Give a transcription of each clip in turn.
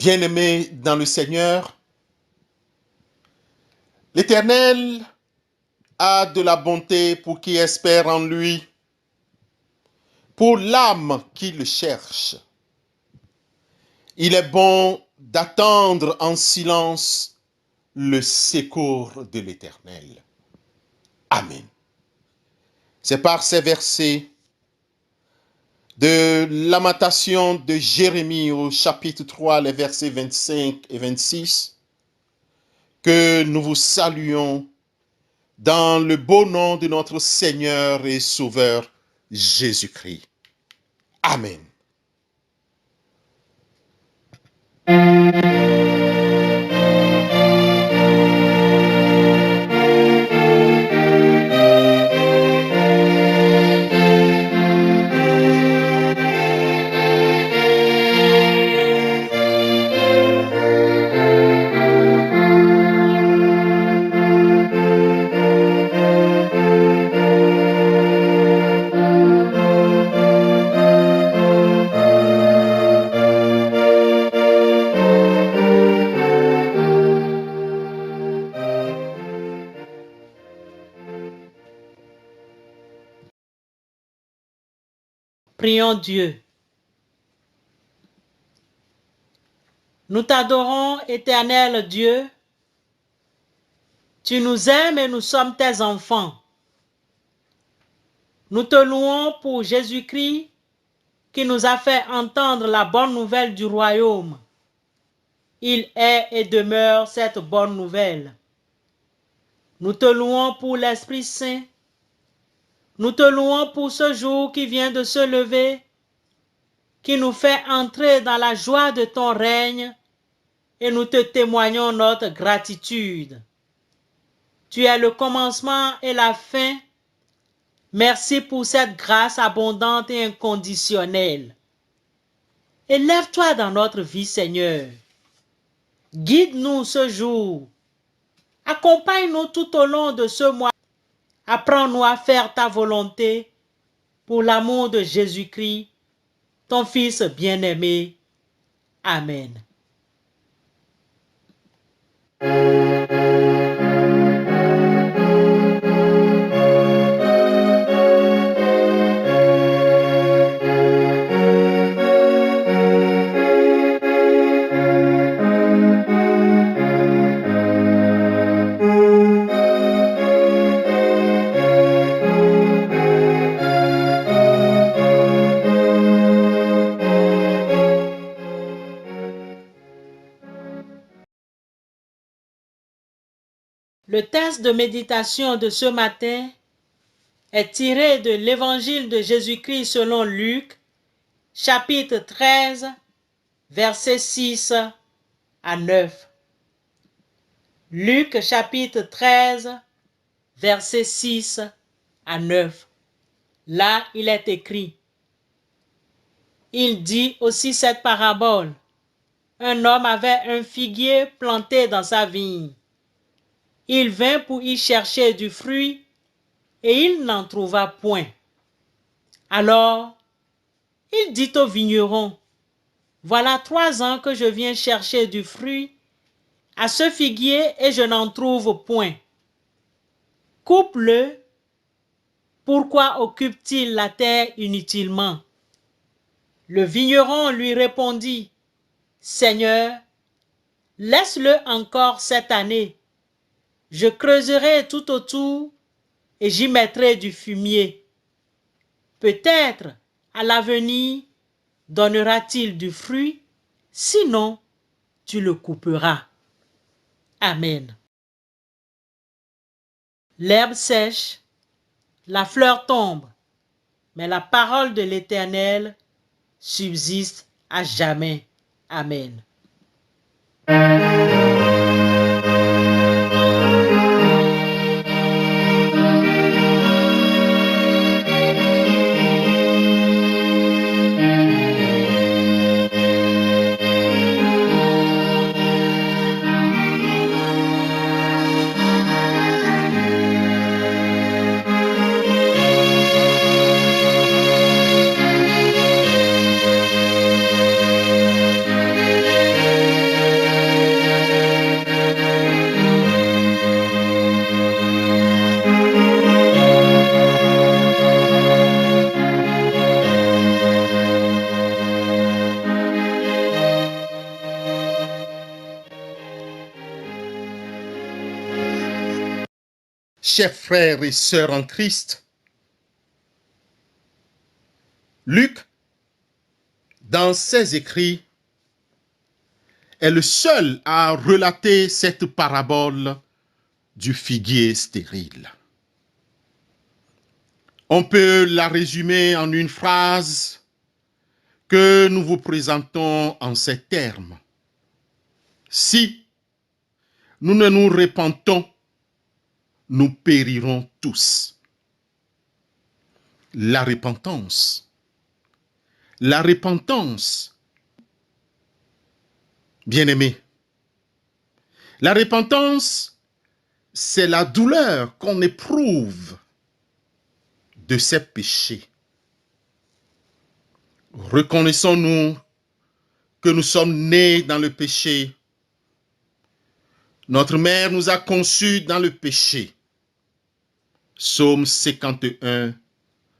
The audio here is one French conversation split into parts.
Bien-aimés dans le Seigneur, l'Éternel a de la bonté pour qui espère en lui, pour l'âme qui le cherche. Il est bon d'attendre en silence le secours de l'Éternel. Amen. C'est par ces versets de Lamentation de Jérémie au chapitre 3, les versets 25 et 26, que nous vous saluons dans le beau nom de notre Seigneur et Sauveur Jésus-Christ. Amen. Prions Dieu. Nous t'adorons, éternel Dieu. Tu nous aimes et nous sommes tes enfants. Nous te louons pour Jésus-Christ qui nous a fait entendre la bonne nouvelle du royaume. Il est et demeure cette bonne nouvelle. Nous te louons pour l'Esprit Saint. Nous te louons pour ce jour qui vient de se lever, qui nous fait entrer dans la joie de ton règne, et nous te témoignons notre gratitude. Tu es le commencement et la fin. Merci pour cette grâce abondante et inconditionnelle. Élève-toi dans notre vie, Seigneur. Guide-nous ce jour. Accompagne-nous tout au long de ce mois. Apprends-nous à faire ta volonté pour l'amour de Jésus-Christ, ton Fils bien-aimé. Amen. Le texte de méditation de ce matin est tiré de l'Évangile de Jésus-Christ selon Luc, chapitre 13, versets 6 à 9. Luc, chapitre 13, versets 6 à 9. Là, il est écrit: Il dit aussi cette parabole. Un homme avait un figuier planté dans sa vigne. Il vint pour y chercher du fruit, et il n'en trouva point. Alors, il dit au vigneron: Voilà 3 ans que je viens chercher du fruit à ce figuier et je n'en trouve point. Coupe-le. Pourquoi occupe-t-il la terre inutilement? Le vigneron lui répondit: Seigneur, laisse-le encore cette année. Je creuserai tout autour et j'y mettrai du fumier. Peut-être, à l'avenir, donnera-t-il du fruit, sinon, tu le couperas. Amen. L'herbe sèche, la fleur tombe, mais la parole de l'Éternel subsiste à jamais. Amen. chers frères et sœurs en Christ, Luc, dans ses écrits, est le seul à relater cette parabole du figuier stérile. On peut la résumer en une phrase que nous vous présentons en ces termes. Si nous ne nous repentons, nous périrons tous. La repentance. La repentance. Bien-aimés, la repentance, c'est la douleur qu'on éprouve de ses péchés. Reconnaissons-nous que nous sommes nés dans le péché. Notre mère nous a conçus dans le péché. Psaume 51,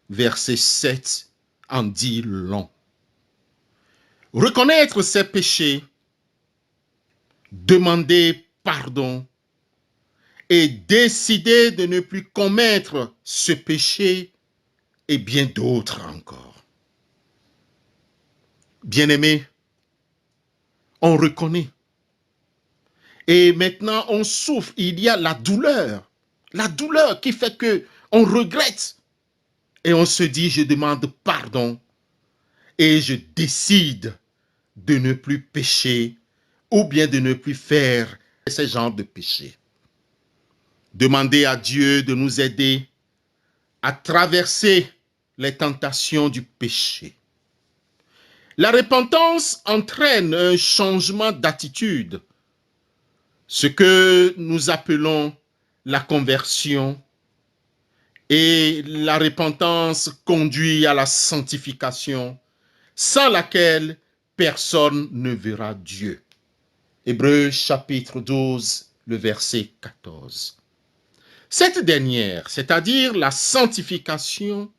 verset 7 en dit long. Reconnaître ses péchés, demander pardon et décider de ne plus commettre ce péché et bien d'autres encore. Bien-aimés, on reconnaît. Et maintenant, on souffre. Il y a la douleur qui fait que on regrette. Et on se dit, je demande pardon et je décide de ne plus pécher ou bien de ne plus faire ce genre de péché. Demander à Dieu de nous aider à traverser les tentations du péché. La repentance entraîne un changement d'attitude, ce que nous appelons la conversion, et la repentance conduit à la sanctification, sans laquelle personne ne verra Dieu. Hébreux chapitre 12, le verset 14. Cette dernière, c'est-à-dire la sanctification,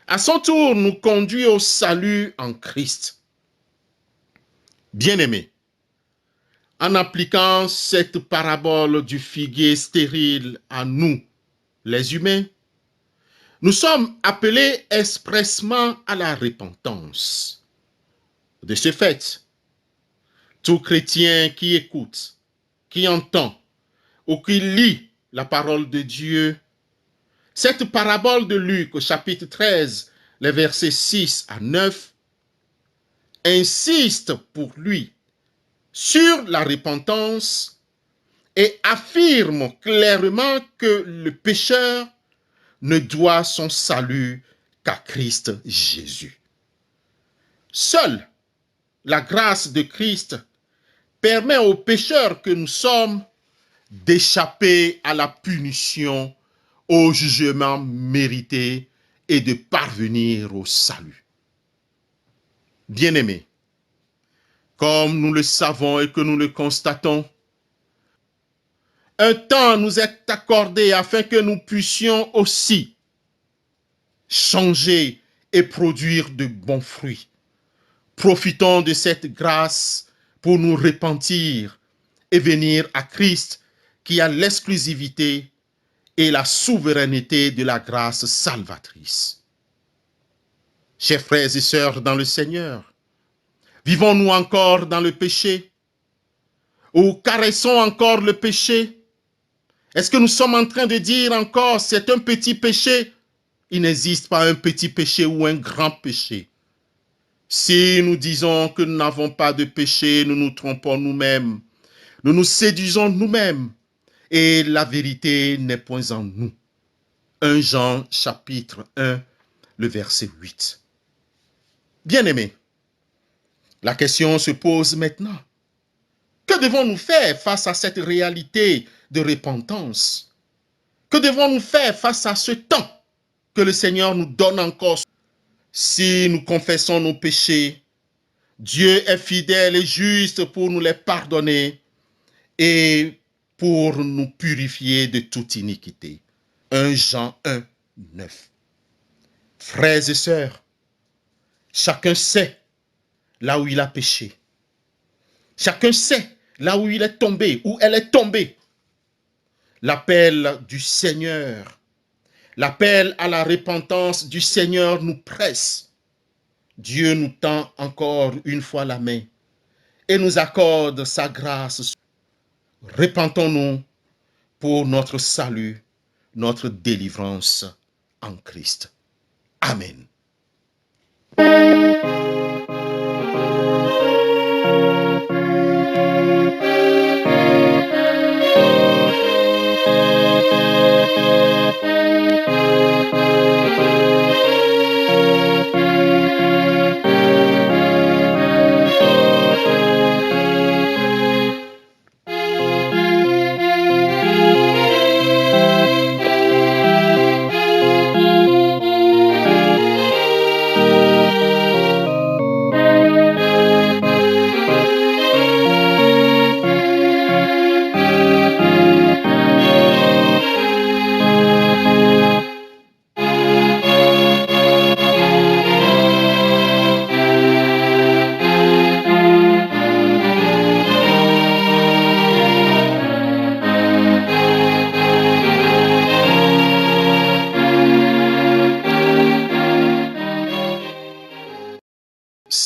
à son tour nous conduit au salut en Christ. Bien-aimés, en appliquant cette parabole du figuier stérile à nous, les humains, nous sommes appelés expressément à la repentance. De ce fait, tout chrétien qui écoute, qui entend ou qui lit la parole de Dieu, cette parabole de Luc au chapitre 13, les versets 6 à 9, insiste pour lui sur la repentance et affirme clairement que le pécheur ne doit son salut qu'à Christ Jésus. Seule la grâce de Christ permet aux pécheurs que nous sommes d'échapper à la punition, au jugement mérité et de parvenir au salut. Bien-aimés, comme nous le savons et que nous le constatons, un temps nous est accordé afin que nous puissions aussi changer et produire de bons fruits. Profitons de cette grâce pour nous repentir et venir à Christ qui a l'exclusivité et la souveraineté de la grâce salvatrice. Chers frères et sœurs dans le Seigneur, vivons-nous encore dans le péché? Ou caressons encore le péché? Est-ce que nous sommes en train de dire encore c'est un petit péché? Il n'existe pas un petit péché ou un grand péché. Si nous disons que nous n'avons pas de péché, nous nous trompons nous-mêmes. Nous nous séduisons nous-mêmes. Et la vérité n'est point en nous. 1 Jean chapitre 1, le verset 8. Bien-aimés, la question se pose maintenant. Que devons-nous faire face à cette réalité de repentance? Que devons-nous faire face à ce temps que le Seigneur nous donne encore? Si nous confessons nos péchés, Dieu est fidèle et juste pour nous les pardonner et pour nous purifier de toute iniquité. 1 Jean 1, 9. Frères et sœurs, chacun sait là où il a péché. Chacun sait là où il est tombé, où elle est tombée. L'appel du Seigneur, l'appel à la repentance du Seigneur nous presse. Dieu nous tend encore une fois la main et nous accorde sa grâce. Repentons-nous pour notre salut, notre délivrance en Christ. Amen.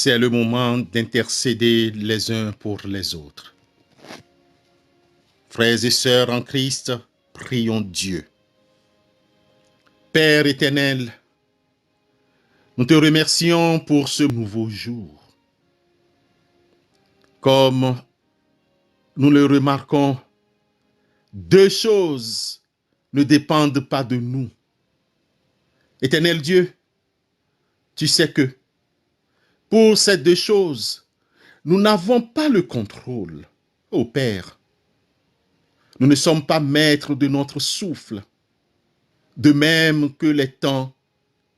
C'est le moment d'intercéder les uns pour les autres. Frères et sœurs en Christ, prions Dieu. Père éternel, nous te remercions pour ce nouveau jour. Comme nous le remarquons, deux choses ne dépendent pas de nous. Éternel Dieu, tu sais que pour ces deux choses, nous n'avons pas le contrôle. Ô Père, nous ne sommes pas maîtres de notre souffle, de même que les temps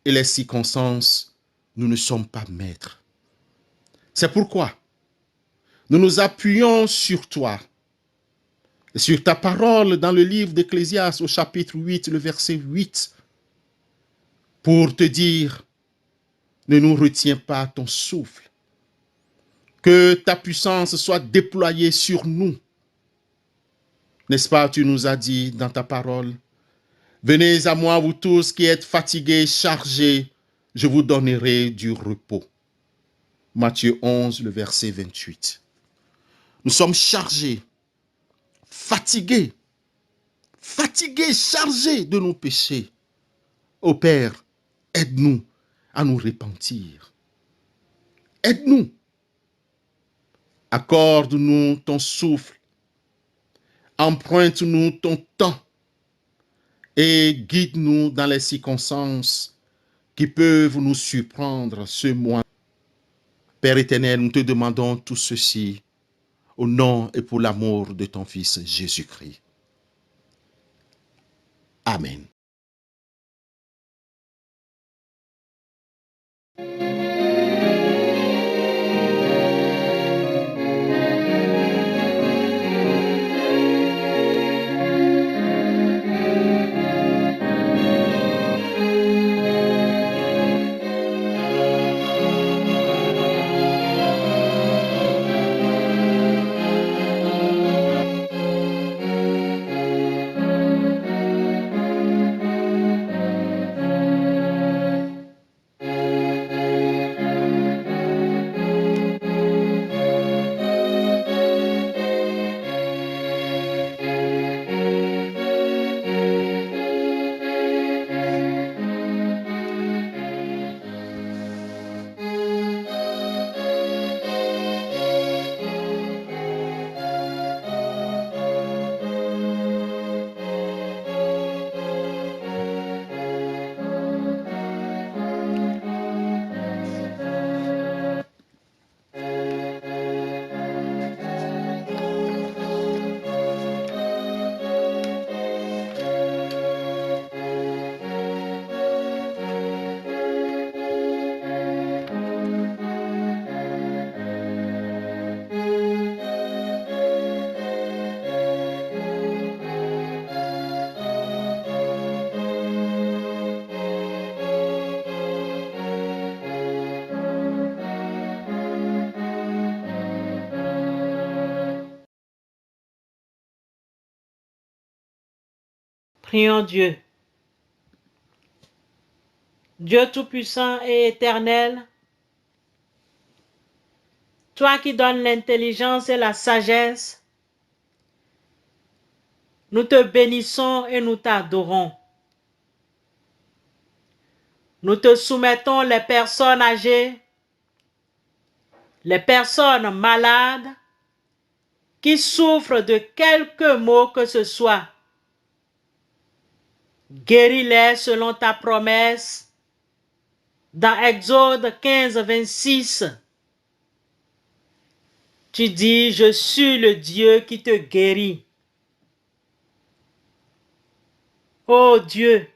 et les circonstances, nous ne sommes pas maîtres. C'est pourquoi nous nous appuyons sur toi, et sur ta parole dans le livre d'Ecclésiaste au chapitre 8, le verset 8, pour te dire, ne nous retiens pas ton souffle, que ta puissance soit déployée sur nous. N'est-ce pas, tu nous as dit dans ta parole, venez à moi, vous tous qui êtes fatigués, chargés, je vous donnerai du repos. Matthieu 11, le verset 28. Nous sommes chargés, fatigués, chargés de nos péchés. Ô Père, aide-nous à nous repentir. Aide-nous. Accorde-nous ton souffle. Emprunte-nous ton temps. Et guide-nous dans les circonstances qui peuvent nous surprendre ce mois. Père éternel, nous te demandons tout ceci au nom et pour l'amour de ton Fils Jésus-Christ. Amen. Prions Dieu. Dieu Tout-Puissant et Éternel, toi qui donnes l'intelligence et la sagesse, nous te bénissons et nous t'adorons. Nous te soumettons les personnes âgées, les personnes malades, qui souffrent de quelque mot que ce soit. Guéris-les selon ta promesse dans Exode 15, 26. Tu dis, je suis le Dieu qui te guérit. Ô Dieu,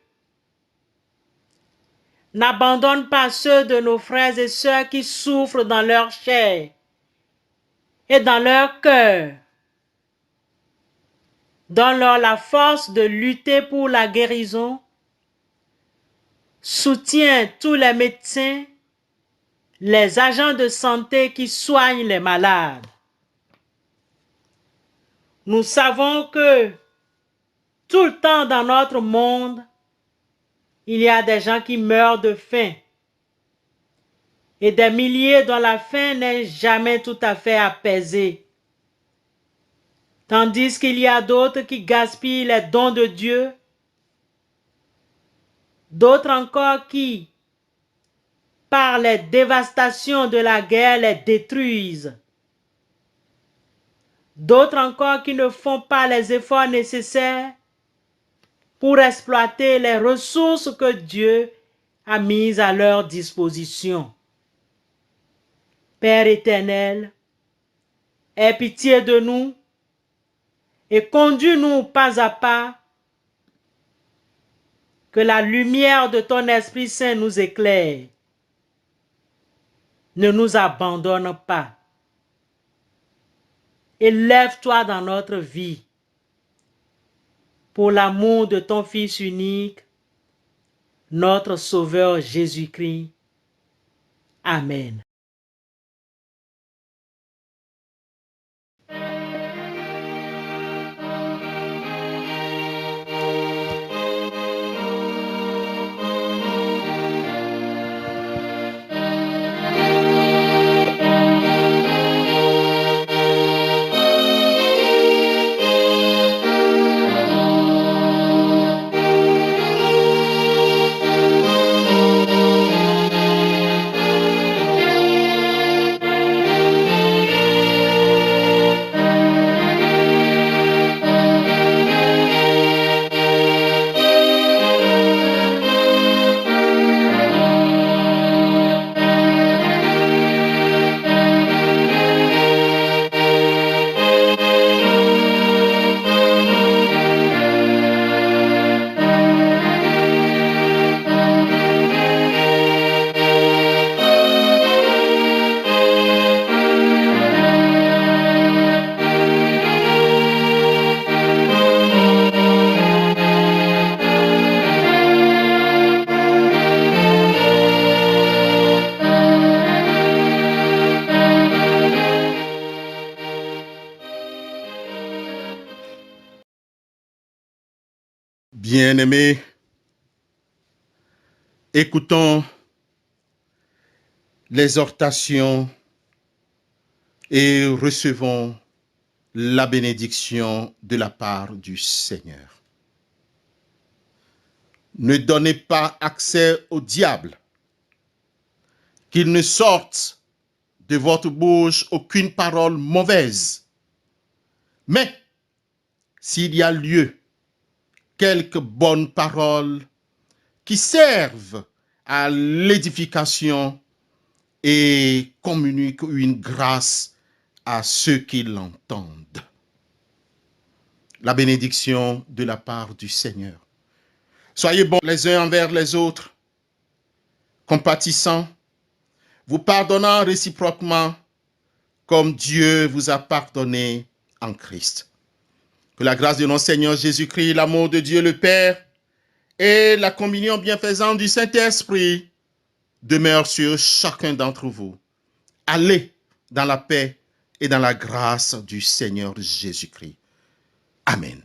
n'abandonne pas ceux de nos frères et sœurs qui souffrent dans leur chair et dans leur cœur. Donne-leur la force de lutter pour la guérison. Soutiens tous les médecins, les agents de santé qui soignent les malades. Nous savons que tout le temps dans notre monde, il y a des gens qui meurent de faim et des milliers dont la faim n'est jamais tout à fait apaisée. Tandis qu'il y a d'autres qui gaspillent les dons de Dieu, d'autres encore qui, par les dévastations de la guerre, les détruisent. D'autres encore qui ne font pas les efforts nécessaires pour exploiter les ressources que Dieu a mises à leur disposition. Père éternel, aie pitié de nous et conduis-nous pas à pas, que la lumière de ton Esprit Saint nous éclaire. Ne nous abandonne pas. Élève-toi dans notre vie pour l'amour de ton Fils unique, notre Sauveur Jésus-Christ. Amen. Bien-aimés, écoutons l'exhortation et recevons la bénédiction de la part du Seigneur. Ne donnez pas accès au diable, qu'il ne sorte de votre bouche aucune parole mauvaise. Mais s'il y a lieu, quelques bonnes paroles qui servent à l'édification et communiquent une grâce à ceux qui l'entendent. La bénédiction de la part du Seigneur. Soyez bons les uns envers les autres, compatissants, vous pardonnant réciproquement comme Dieu vous a pardonné en Christ. Que la grâce de notre Seigneur Jésus-Christ, l'amour de Dieu le Père et la communion bienfaisante du Saint-Esprit demeure sur chacun d'entre vous. Allez dans la paix et dans la grâce du Seigneur Jésus-Christ. Amen.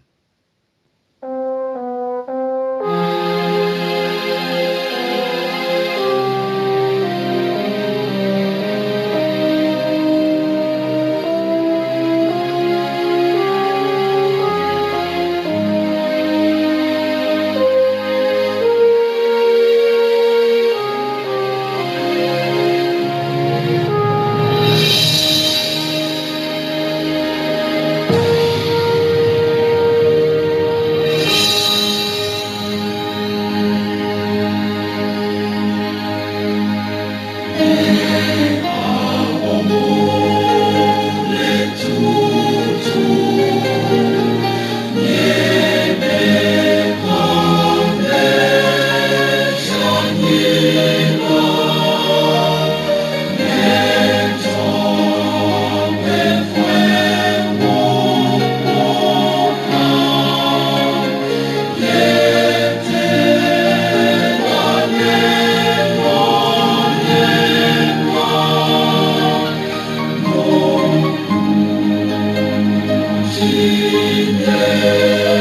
indigne.